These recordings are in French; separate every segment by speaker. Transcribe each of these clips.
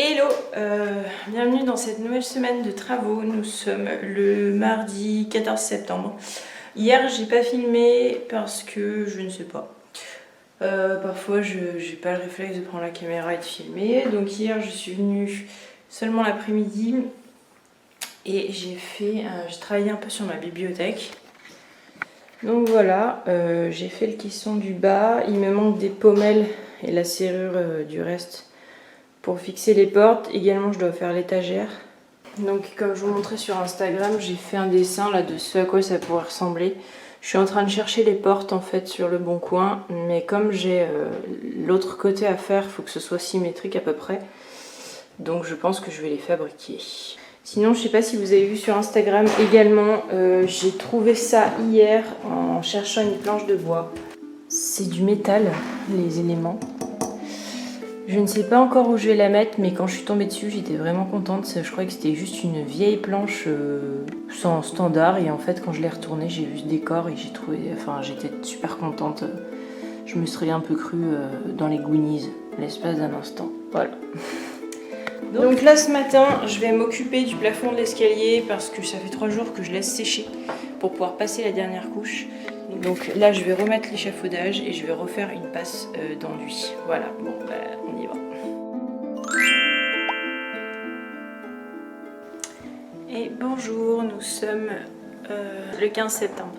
Speaker 1: Hello, bienvenue dans cette nouvelle semaine de travaux. Nous sommes le mardi 14 septembre. Hier j'ai pas filmé parce que je ne sais pas. Parfois j'ai pas le réflexe de prendre la caméra et de filmer. Donc hier je suis venue seulement l'après-midi et j'ai travaillé un peu sur ma bibliothèque. Donc voilà, j'ai fait le caisson du bas. Il me manque des pommelles et la serrure du reste pour fixer les portes. Également je dois faire l'étagère. Donc comme je vous montrais sur Instagram, j'ai fait un dessin là de ce à quoi ça pourrait ressembler. Je suis en train de chercher les portes en fait sur le bon coin, mais comme j'ai l'autre côté à faire, il faut que ce soit symétrique à peu près. Donc je pense que je vais les fabriquer. Sinon, je sais pas si vous avez vu sur Instagram également, j'ai trouvé ça hier en cherchant une planche de bois. C'est du métal, les éléments. Je ne sais pas encore où je vais la mettre, mais quand je suis tombée dessus, j'étais vraiment contente. Je croyais que c'était juste une vieille planche sans standard, et en fait, quand je l'ai retournée, j'ai vu ce décor et j'étais super contente. Je me serais un peu crue dans les Goonies, l'espace d'un instant. Voilà. Donc là, ce matin, je vais m'occuper du plafond de l'escalier parce que ça fait 3 jours que je laisse sécher pour pouvoir passer la dernière couche. Donc là, je vais remettre l'échafaudage et je vais refaire une passe d'enduit. Voilà, bon, bah, on y va. Et bonjour, nous sommes le 15 septembre.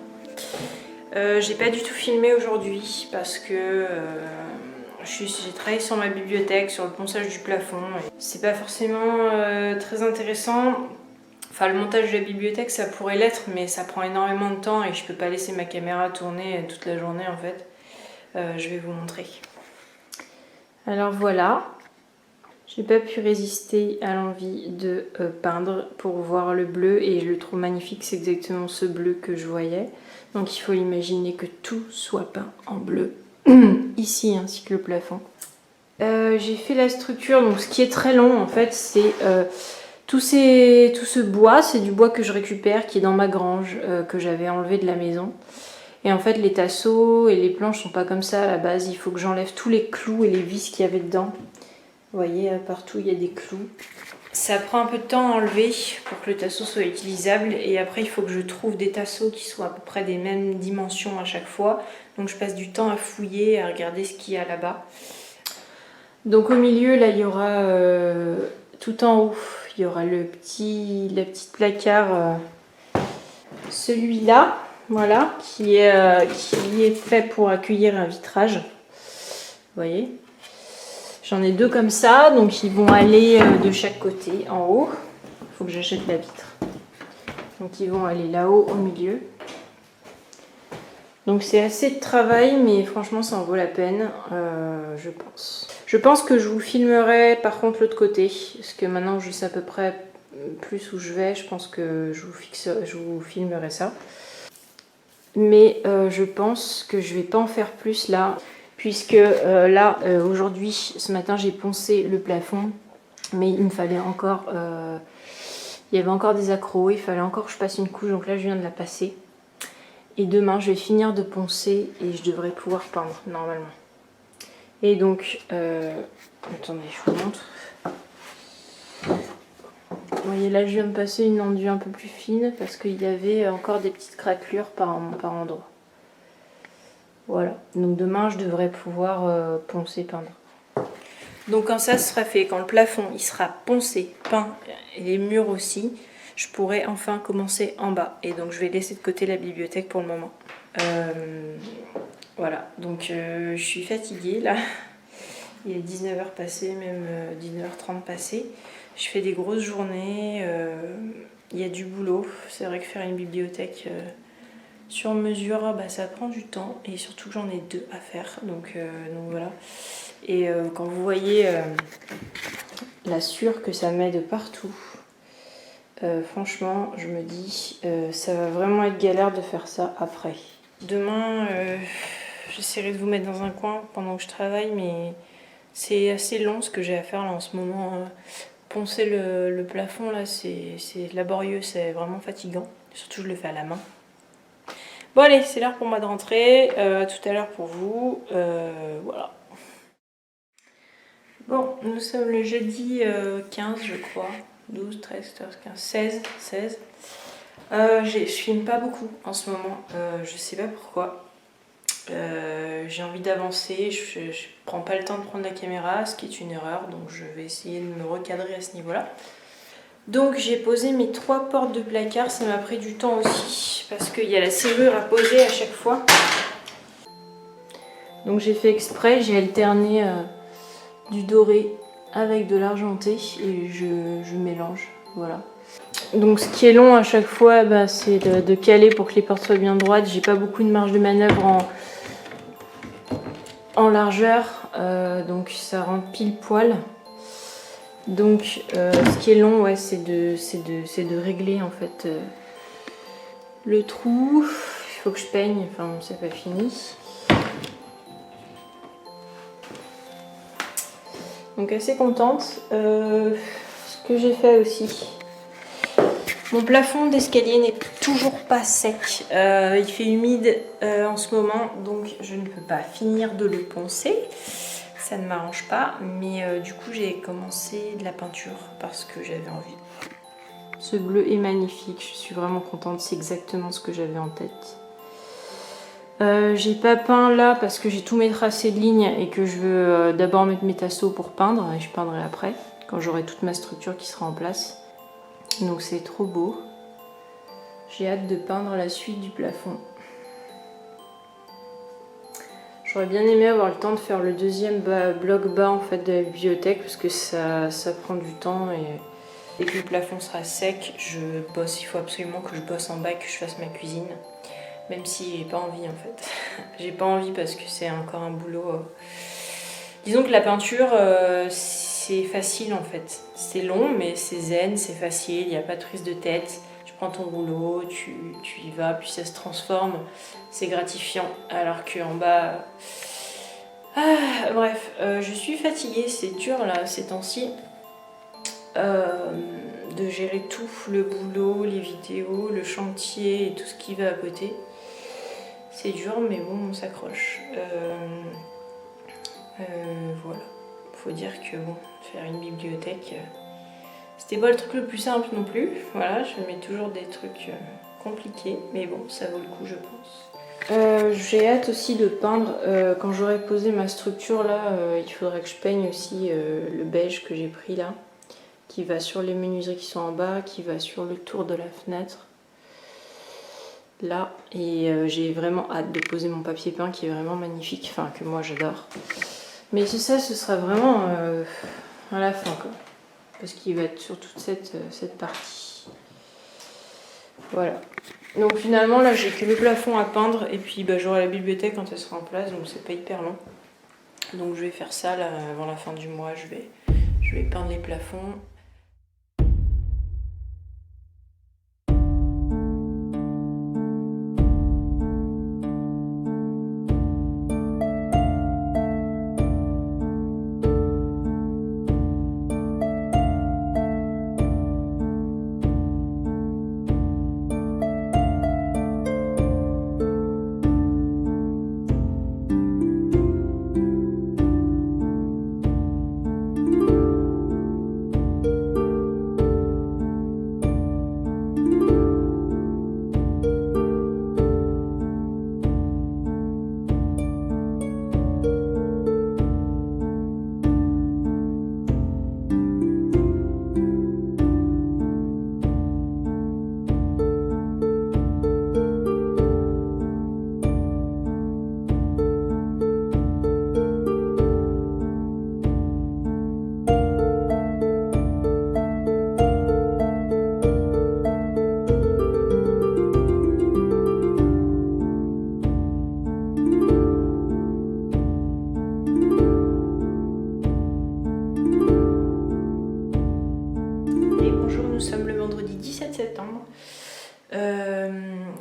Speaker 1: J'ai pas du tout filmé aujourd'hui parce que j'ai travaillé sur ma bibliothèque, sur le ponçage du plafond. C'est pas forcément très intéressant. Enfin, le montage de la bibliothèque, ça pourrait l'être, mais ça prend énormément de temps et je peux pas laisser ma caméra tourner toute la journée en fait. Je vais vous montrer. Alors voilà, j'ai pas pu résister à l'envie de peindre pour voir le bleu et je le trouve magnifique, c'est exactement ce bleu que je voyais. Donc il faut imaginer que tout soit peint en bleu, ici ainsi que le plafond. J'ai fait la structure, donc ce qui est très long en fait, c'est tout ce bois, c'est du bois que je récupère qui est dans ma grange, que j'avais enlevé de la maison. Et en fait les tasseaux et les planches sont pas comme ça à la base, il faut que j'enlève tous les clous et les vis qu'il y avait dedans. Vous voyez, partout il y a des clous. Ça prend un peu de temps à enlever pour que le tasseau soit utilisable et après il faut que je trouve des tasseaux qui soient à peu près des mêmes dimensions à chaque fois. Donc je passe du temps à fouiller, à regarder ce qu'il y a là-bas. Donc au milieu là il y aura tout en haut, il y aura la petite placard, celui-là, voilà, qui est fait pour accueillir un vitrage. Vous voyez ? J'en ai 2 comme ça, donc ils vont aller de chaque côté en haut. Il faut que j'achète la vitre. Donc ils vont aller là-haut au milieu. Donc c'est assez de travail, mais franchement ça en vaut la peine, je pense. Je pense que je vous filmerai par contre l'autre côté, parce que maintenant je sais à peu près plus où je vais, je pense que je vous filmerai ça. Mais je pense que je vais pas en faire plus là, puisque là aujourd'hui, ce matin j'ai poncé le plafond, mais il me fallait encore, il y avait encore des accros, il fallait encore que je passe une couche, donc là je viens de la passer. Et demain, je vais finir de poncer et je devrais pouvoir peindre normalement. Et donc, attendez, je vous montre. Vous voyez, là, je viens de passer une enduit un peu plus fine parce qu'il y avait encore des petites craquelures par endroit. Voilà. Donc demain, je devrais pouvoir poncer, peindre. Donc quand ça sera fait, quand le plafond il sera poncé, peint et les murs aussi, je pourrai enfin commencer en bas. Et donc je vais laisser de côté la bibliothèque pour le moment. Voilà, donc je suis fatiguée là. Il est 19h passé, même 19h30 passé. Je fais des grosses journées, il y a du boulot. C'est vrai que faire une bibliothèque sur mesure, bah, ça prend du temps. Et surtout j'en ai 2 à faire, donc voilà. Et quand vous voyez la sueur que ça met de partout, franchement, je me dis, ça va vraiment être galère de faire ça après. Demain, j'essaierai de vous mettre dans un coin pendant que je travaille, mais c'est assez long ce que j'ai à faire là en ce moment. Poncer le plafond, là, c'est laborieux, c'est vraiment fatigant. Surtout, je le fais à la main. Bon, allez, c'est l'heure pour moi de rentrer. Tout à l'heure pour vous. Voilà. Bon, nous sommes le jeudi 15 je crois. 12, 13, 14, 15, 16. Je filme pas beaucoup en ce moment, je sais pas pourquoi. J'ai envie d'avancer, je prends pas le temps de prendre la caméra, ce qui est une erreur, donc je vais essayer de me recadrer à ce niveau-là. Donc j'ai posé mes 3 portes de placard, ça m'a pris du temps aussi, parce qu'il y a la serrure à poser à chaque fois. Donc j'ai fait exprès, j'ai alterné du doré avec de l'argenté et je mélange, voilà. Donc ce qui est long à chaque fois, bah, c'est de caler pour que les portes soient bien droites. J'ai pas beaucoup de marge de manœuvre en largeur, donc ça rentre pile poil. Donc ce qui est long, ouais, c'est de régler en fait le trou. Il faut que je peigne, enfin c'est pas fini. Donc assez contente. Ce que j'ai fait aussi. Mon plafond d'escalier n'est toujours pas sec. Il fait humide en ce moment, donc je ne peux pas finir de le poncer. Ça ne m'arrange pas, mais du coup j'ai commencé de la peinture parce que j'avais envie. Ce bleu est magnifique, je suis vraiment contente, c'est exactement ce que j'avais en tête. J'ai pas peint là parce que j'ai tous mes tracés de lignes et que je veux d'abord mettre mes tasseaux pour peindre et je peindrai après, quand j'aurai toute ma structure qui sera en place. Donc c'est trop beau. J'ai hâte de peindre la suite du plafond. J'aurais bien aimé avoir le temps de faire le deuxième bloc bas en fait de la bibliothèque parce que ça prend du temps et dès que le plafond sera sec, je bosse. Il faut absolument que je bosse en bas et que je fasse ma cuisine. Même si j'ai pas envie en fait. J'ai pas envie parce que c'est encore un boulot. Disons que la peinture c'est facile en fait. C'est long mais c'est zen, c'est facile, il n'y a pas de prise de tête. Tu prends ton rouleau, tu y vas, puis ça se transforme. C'est gratifiant. Alors qu'en bas... bref, je suis fatiguée, c'est dur là ces temps-ci. De gérer tout, le boulot, les vidéos, le chantier et tout ce qui va à côté. C'est dur mais bon, on s'accroche. Voilà. Faut dire que bon, faire une bibliothèque, c'était pas le truc le plus simple non plus. Voilà, je mets toujours des trucs compliqués, mais bon, ça vaut le coup, je pense. J'ai hâte aussi de peindre. Quand j'aurai posé ma structure là, il faudrait que je peigne aussi le beige que j'ai pris là, qui va sur les menuiseries qui sont en bas, qui va sur le tour de la fenêtre. Là, et j'ai vraiment hâte de poser mon papier peint qui est vraiment magnifique, enfin que moi j'adore. Mais ça, ce sera vraiment à la fin quoi, parce qu'il va être sur toute cette partie. Voilà. Donc finalement là j'ai que le plafond à peindre et puis bah, j'aurai la bibliothèque quand elle sera en place, donc c'est pas hyper long. Donc je vais faire ça là avant la fin du mois, je vais peindre les plafonds.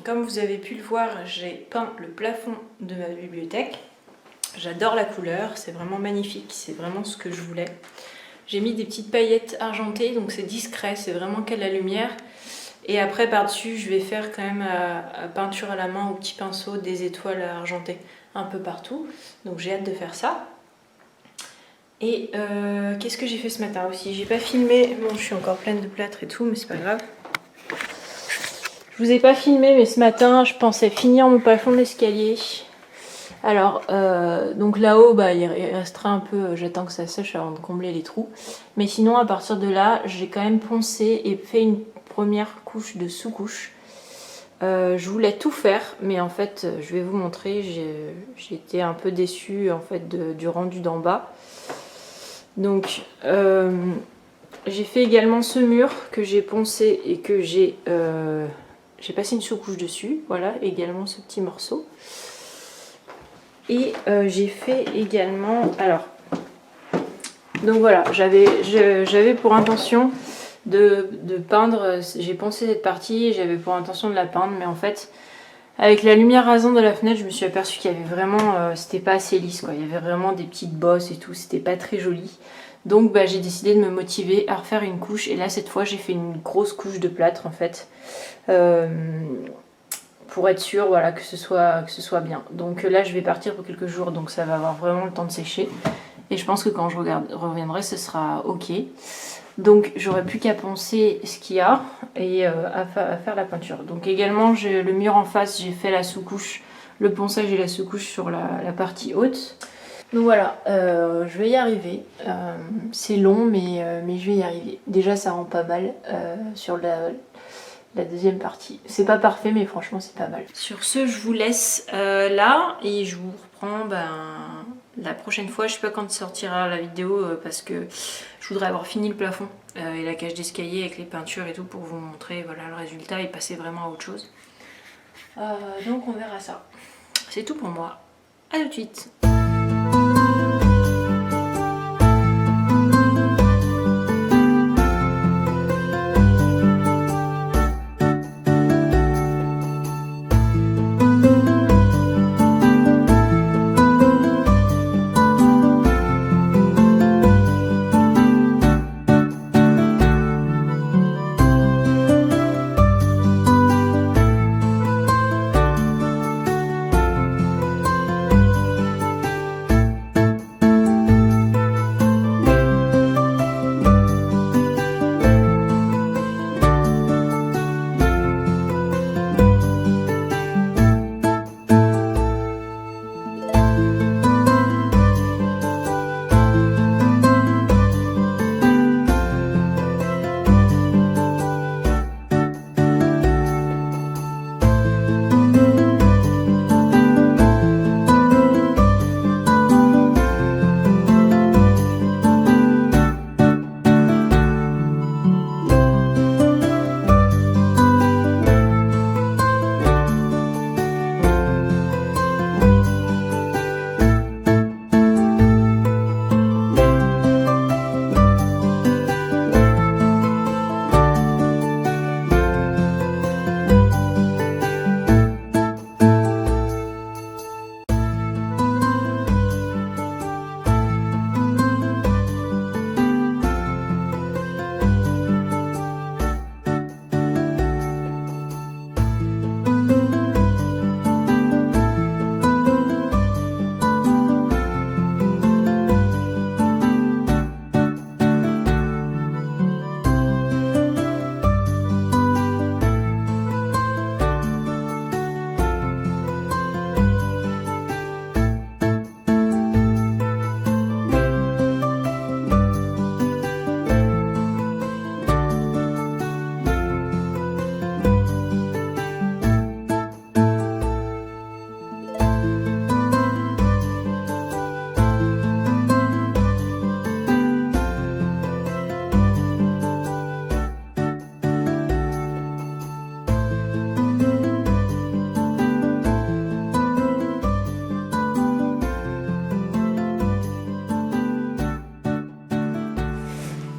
Speaker 1: Comme vous avez pu le voir, j'ai peint le plafond de ma bibliothèque. J'adore la couleur, c'est vraiment magnifique, c'est vraiment ce que je voulais. J'ai mis des petites paillettes argentées, donc c'est discret, c'est vraiment qu'à la lumière. Et après par-dessus, je vais faire quand même à peinture à la main au petit pinceau des étoiles argentées un peu partout. Donc j'ai hâte de faire ça. Et qu'est-ce que j'ai fait ce matin aussi? J'ai pas filmé, bon je suis encore pleine de plâtre et tout, mais c'est pas grave. Je vous ai pas filmé, mais ce matin je pensais finir mon plafond de l'escalier. Alors, donc là-haut, bah, il restera un peu, j'attends que ça sèche avant de combler les trous. Mais sinon, à partir de là, j'ai quand même poncé et fait une première couche de sous-couche. Je voulais tout faire, mais en fait, je vais vous montrer, j'ai été un peu déçue en fait, du rendu d'en bas. Donc, j'ai fait également ce mur que j'ai poncé et que j'ai passé une sous-couche dessus. Voilà, également ce petit morceau. Et j'ai fait également, alors, donc voilà, j'avais pour intention de peindre, j'ai poncé cette partie, j'avais pour intention de la peindre, mais en fait, avec la lumière rasante de la fenêtre, je me suis aperçue qu'il y avait vraiment, c'était pas assez lisse, quoi. Il y avait vraiment des petites bosses et tout, c'était pas très joli. Donc bah, j'ai décidé de me motiver à refaire une couche, et là cette fois j'ai fait une grosse couche de plâtre en fait. Pour être sûr, voilà, que ce soit bien. Donc là, je vais partir pour quelques jours, donc ça va avoir vraiment le temps de sécher. Et je pense que quand je reviendrai, ce sera ok. Donc j'aurai plus qu'à poncer ce qu'il y a et à faire la peinture. Donc également, le mur en face, j'ai fait la sous-couche, le ponçage et la sous-couche sur la partie haute. Donc voilà, je vais y arriver. C'est long, mais je vais y arriver. Déjà, ça rend pas mal sur la deuxième partie. C'est pas parfait, mais franchement c'est pas mal. Sur ce, je vous laisse là et je vous reprends la prochaine fois. Je sais pas quand sortira la vidéo parce que je voudrais avoir fini le plafond et la cage d'escalier avec les peintures et tout pour vous montrer voilà, le résultat et passer vraiment à autre chose. Donc on verra ça. C'est tout pour moi. À tout de suite.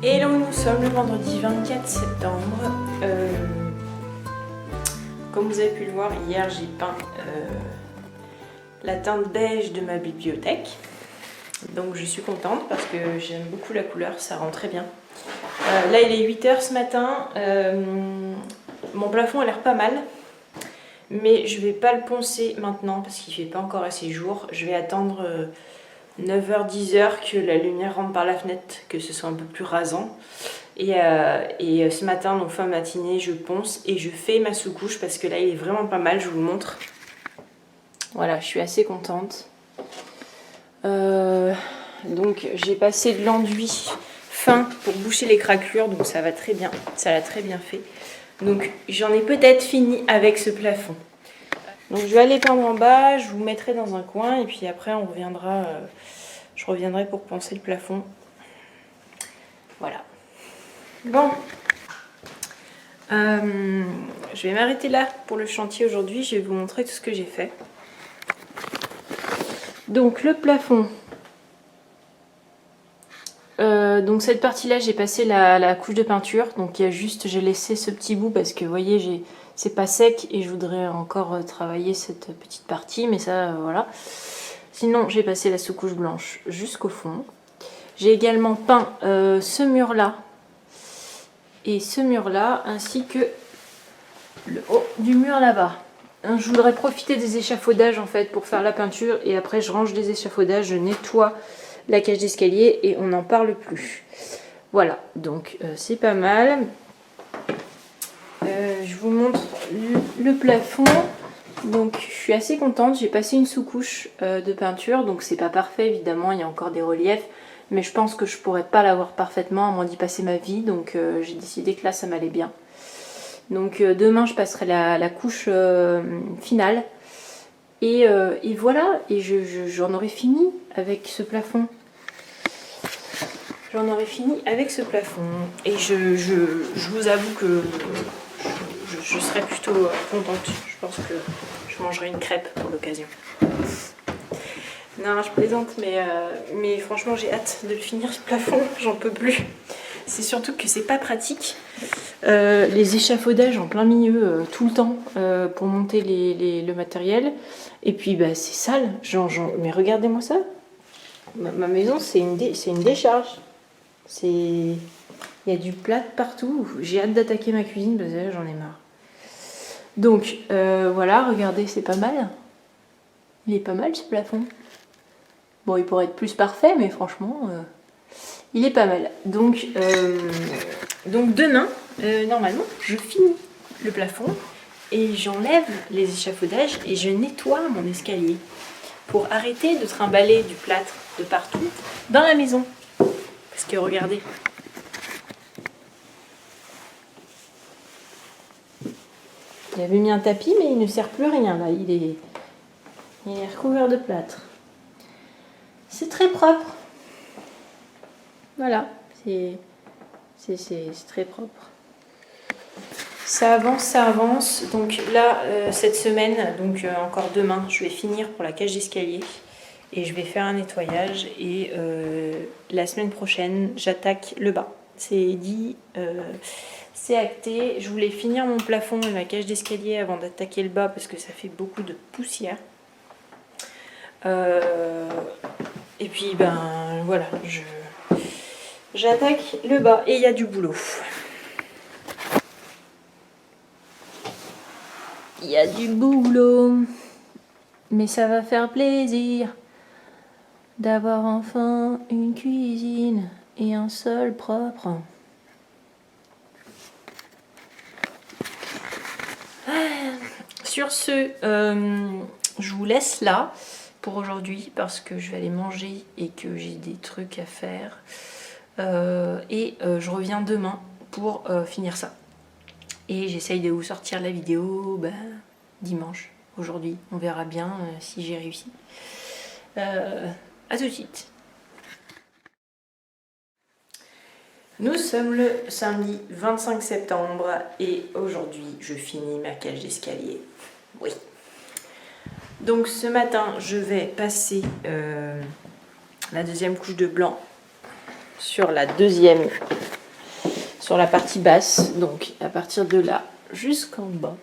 Speaker 1: Hello, nous sommes le vendredi 24 septembre. Comme vous avez pu le voir, hier j'ai peint la teinte beige de ma bibliothèque. Donc je suis contente parce que j'aime beaucoup la couleur, ça rend très bien. Là il est 8 h ce matin, mon plafond a l'air pas mal. Mais je vais pas le poncer maintenant parce qu'il fait pas encore assez jour. Je vais attendre 9h-10h que la lumière rentre par la fenêtre, que ce soit un peu plus rasant. Et ce matin, donc fin matinée, je ponce et je fais ma sous-couche parce que là il est vraiment pas mal, je vous le montre. Voilà, je suis assez contente. Donc j'ai passé de l'enduit fin pour boucher les craquelures, donc ça va très bien, ça l'a très bien fait. Donc j'en ai peut-être fini avec ce plafond. Donc je vais aller peindre en bas, je vous mettrai dans un coin et puis après on reviendra, je reviendrai pour poncer le plafond. Voilà. Bon, je vais m'arrêter là pour le chantier aujourd'hui, je vais vous montrer tout ce que j'ai fait. Donc le plafond. Donc cette partie là j'ai passé la couche de peinture, donc il y a juste, j'ai laissé ce petit bout parce que vous voyez c'est pas sec et je voudrais encore travailler cette petite partie, mais ça voilà. Sinon j'ai passé la sous-couche blanche jusqu'au fond. J'ai également peint ce mur là et ce mur là, ainsi que le haut du mur là-bas. Je voudrais profiter des échafaudages en fait pour faire la peinture et après je range les échafaudages, je nettoie la cage d'escalier et on n'en parle plus. Voilà, donc c'est pas mal. Je vous montre le plafond. Donc je suis assez contente, j'ai passé une sous-couche de peinture, donc c'est pas parfait évidemment, il y a encore des reliefs, mais je pense que je pourrais pas l'avoir parfaitement à moins d'y passer ma vie, donc j'ai décidé que là ça m'allait bien. Donc demain je passerai la couche finale. Et voilà, et j'en aurai fini avec ce plafond. J'en aurai fini avec ce plafond. Et je vous avoue que je serai plutôt contente. Je pense que je mangerai une crêpe pour l'occasion. Non, je plaisante, mais franchement j'ai hâte de finir ce plafond, j'en peux plus. C'est surtout que c'est pas pratique. Les échafaudages en plein milieu tout le temps pour monter le matériel. Et puis bah, c'est sale. Mais regardez-moi ça. Ma maison c'est une décharge. Il y a du plâtre partout. J'ai hâte d'attaquer ma cuisine parce que là, j'en ai marre. Donc voilà, regardez, c'est pas mal. Il est pas mal ce plafond. Bon, il pourrait être plus parfait, mais franchement, il est pas mal. Donc demain, normalement, je finis le plafond et j'enlève les échafaudages et je nettoie mon escalier pour arrêter de trimballer du plâtre de partout dans la maison. Parce que regardez. J'avais mis un tapis, mais il ne sert plus à rien là. Il est recouvert de plâtre. C'est très propre. Voilà, c'est très propre. Ça avance. Donc là, cette semaine, donc encore demain, je vais finir pour la cage d'escalier. Et je vais faire un nettoyage. Et la semaine prochaine, j'attaque le bas. C'est dit, c'est acté. Je voulais finir mon plafond et ma cage d'escalier avant d'attaquer le bas parce que ça fait beaucoup de poussière. Et puis, ben voilà, j'attaque le bas et il y a du boulot. Il y a du boulot, mais ça va faire plaisir d'avoir enfin une cuisine et un sol propre. Sur ce, je vous laisse là pour aujourd'hui parce que je vais aller manger et que j'ai des trucs à faire. Je reviens demain pour finir ça. Et j'essaye de vous sortir la vidéo dimanche. Aujourd'hui, on verra bien si j'ai réussi. À tout de suite. Nous sommes le samedi 25 septembre et aujourd'hui je finis ma cage d'escalier. Oui. Donc ce matin je vais passer la deuxième couche de blanc sur la partie basse, donc à partir de là jusqu'en bas.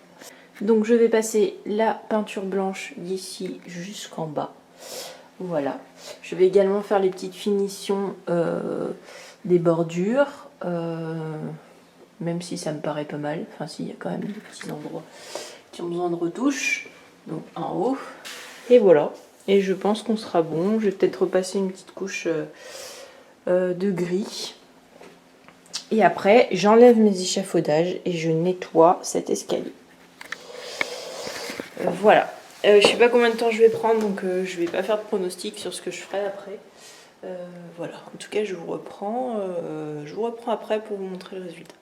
Speaker 1: Donc je vais passer la peinture blanche d'ici jusqu'en bas. Voilà. Je vais également faire les petites finitions des bordures, même si ça me paraît pas mal. Enfin si, il y a quand même des petits endroits qui ont besoin de retouche. Donc en haut. Et voilà. Et je pense qu'on sera bon. Je vais peut-être repasser une petite couche de gris. Et après, j'enlève mes échafaudages et je nettoie cet escalier. Voilà. Je sais pas combien de temps je vais prendre, donc je vais pas faire de pronostic sur ce que je ferai après. Voilà. En tout cas, je vous reprends après pour vous montrer le résultat.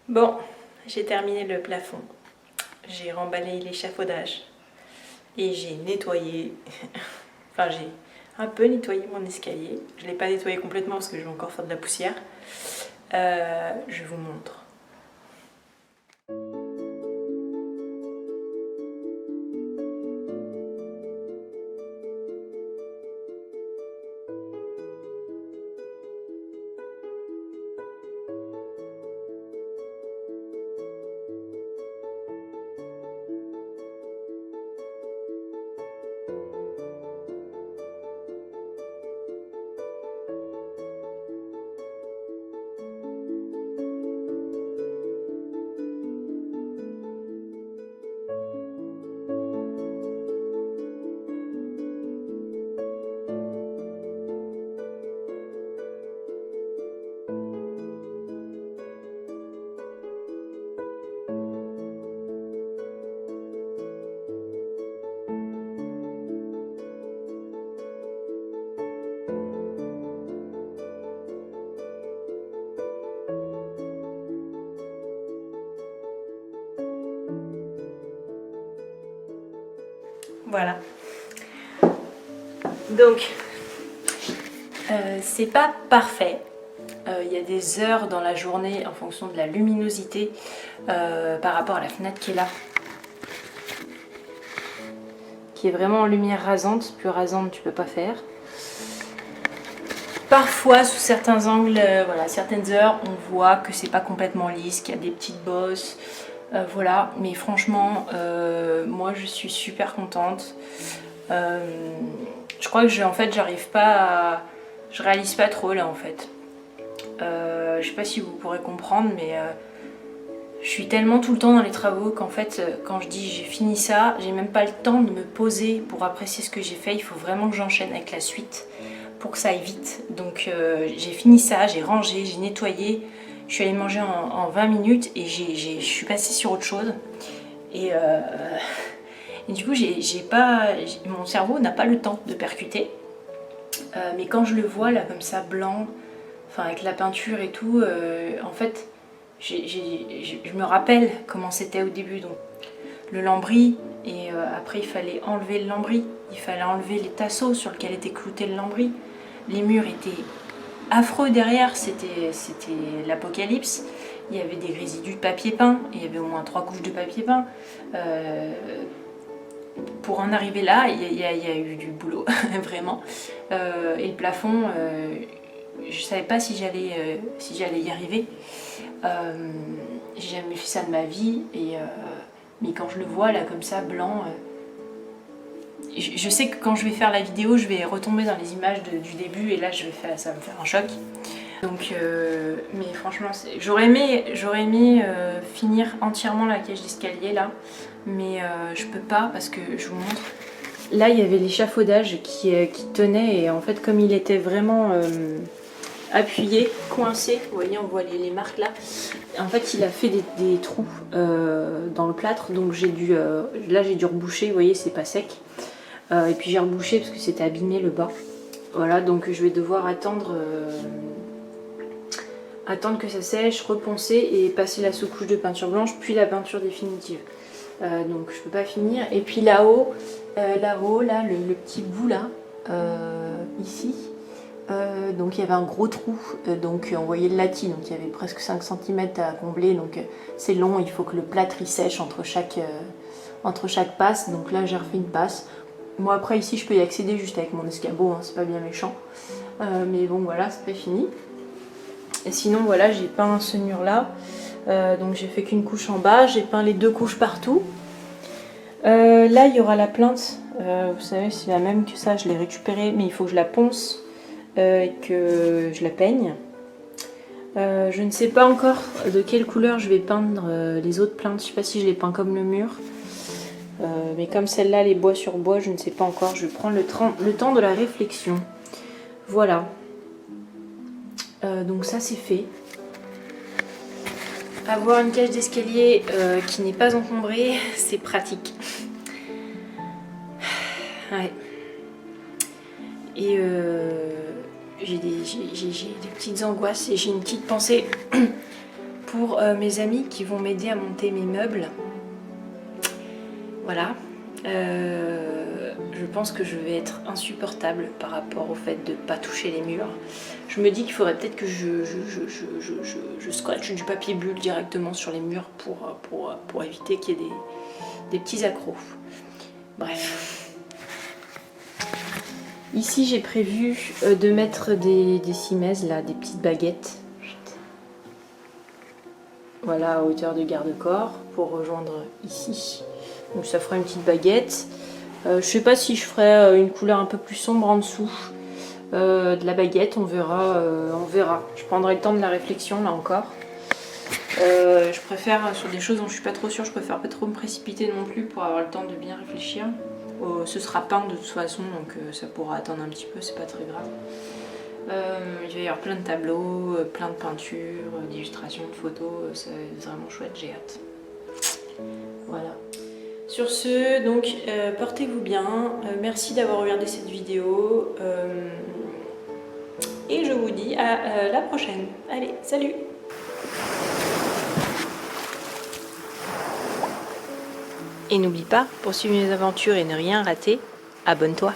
Speaker 1: Bon, j'ai terminé le plafond. J'ai remballé l'échafaudage et j'ai nettoyé. Enfin, j'ai un peu nettoyé mon escalier. Je ne l'ai pas nettoyé complètement parce que je vais encore faire de la poussière. Je vous montre. Voilà. Donc, c'est pas parfait. Il y a des heures dans la journée en fonction de la luminosité par rapport à la fenêtre qui est là. Qui est vraiment en lumière rasante. Plus rasante, tu peux pas faire. Parfois, sous certains angles, voilà, certaines heures, on voit que c'est pas complètement lisse, qu'il y a des petites bosses. Voilà, mais franchement, moi je suis super contente. Je crois que en fait, j'arrive pas à... Je réalise pas trop là en fait. Je sais pas si vous pourrez comprendre, mais je suis tellement tout le temps dans les travaux qu'en fait, quand je dis j'ai fini ça, j'ai même pas le temps de me poser pour apprécier ce que j'ai fait. Il faut vraiment que j'enchaîne avec la suite pour que ça aille vite. Donc j'ai fini ça, j'ai rangé, j'ai nettoyé. Je suis allée manger en 20 minutes et je suis passée sur autre chose. Et du coup, mon cerveau n'a pas le temps de percuter. Mais quand je le vois là comme ça, blanc, enfin avec la peinture et tout, en fait, je me rappelle comment c'était au début. Donc, le lambris, et après il fallait enlever le lambris, il fallait enlever les tasseaux sur lesquels était clouté le lambris. Les murs étaient affreux derrière, c'était l'apocalypse. Il y avait des résidus de papier peint, il y avait au moins 3 couches de papier peint. Pour en arriver là, il y a eu du boulot, vraiment. Et le plafond, je savais pas si j'allais y arriver. J'ai jamais fait ça de ma vie, mais quand je le vois là comme ça, blanc, je sais que quand je vais faire la vidéo, je vais retomber dans les images du début et là ça va me faire un choc. Donc, mais franchement, j'aurais aimé finir entièrement la cage d'escalier là, mais je peux pas parce que je vous montre. Là, il y avait l'échafaudage qui tenait et en fait, comme il était vraiment appuyé, coincé, vous voyez, on voit les marques là. En fait, il a fait des trous dans le plâtre, donc là j'ai dû reboucher, vous voyez, c'est pas sec. Et puis j'ai rebouché parce que c'était abîmé le bas. Voilà, donc je vais devoir attendre que ça sèche, reponcer et passer la sous-couche de peinture blanche, puis la peinture définitive. Donc je peux pas finir. Et puis là-haut, là, le petit bout là, ici, donc il y avait un gros trou, donc on voyait le lati, donc il y avait presque 5 cm à combler, donc c'est long, il faut que le plâtre il sèche entre chaque passe, donc là j'ai refait une passe. Moi après ici je peux y accéder juste avec mon escabeau, hein, c'est pas bien méchant, mais bon voilà, c'est pas fini. Et sinon voilà, j'ai peint ce mur là, donc j'ai fait qu'une couche en bas, j'ai peint les 2 couches partout. Là il y aura la plinthe, vous savez c'est la même que ça, je l'ai récupérée, mais il faut que je la ponce et que je la peigne. Je ne sais pas encore de quelle couleur je vais peindre les autres plinthes, je sais pas si je les peins comme le mur. Mais comme celle-là, les bois sur bois, je ne sais pas encore. Je vais prendre le temps de la réflexion. Voilà. Donc ça, c'est fait. Avoir une cage d'escalier qui n'est pas encombrée, c'est pratique. Ouais. Et j'ai des petites angoisses et j'ai une petite pensée pour mes amis qui vont m'aider à monter mes meubles. Voilà. Je pense que je vais être insupportable par rapport au fait de ne pas toucher les murs. Je me dis qu'il faudrait peut-être que je scotche du papier bulle directement sur les murs pour éviter qu'il y ait des petits accros. Bref. Ici j'ai prévu de mettre des cimaises, là, des petites baguettes. Voilà, à hauteur de garde-corps pour rejoindre ici. Donc ça fera une petite baguette. Je sais pas si je ferai une couleur un peu plus sombre en dessous de la baguette, on verra. Je prendrai le temps de la réflexion là encore. Je préfère, sur des choses dont je suis pas trop sûre, je préfère pas trop me précipiter non plus pour avoir le temps de bien réfléchir. Ce sera peint de toute façon, donc ça pourra attendre un petit peu, c'est pas très grave. Il va y avoir plein de tableaux, plein de peintures, d'illustrations, de photos, c'est vraiment chouette, j'ai hâte. Voilà. Sur ce, donc portez-vous bien, merci d'avoir regardé cette vidéo et je vous dis à la prochaine. Allez, salut! Et n'oublie pas, pour suivre mes aventures et ne rien rater, abonne-toi.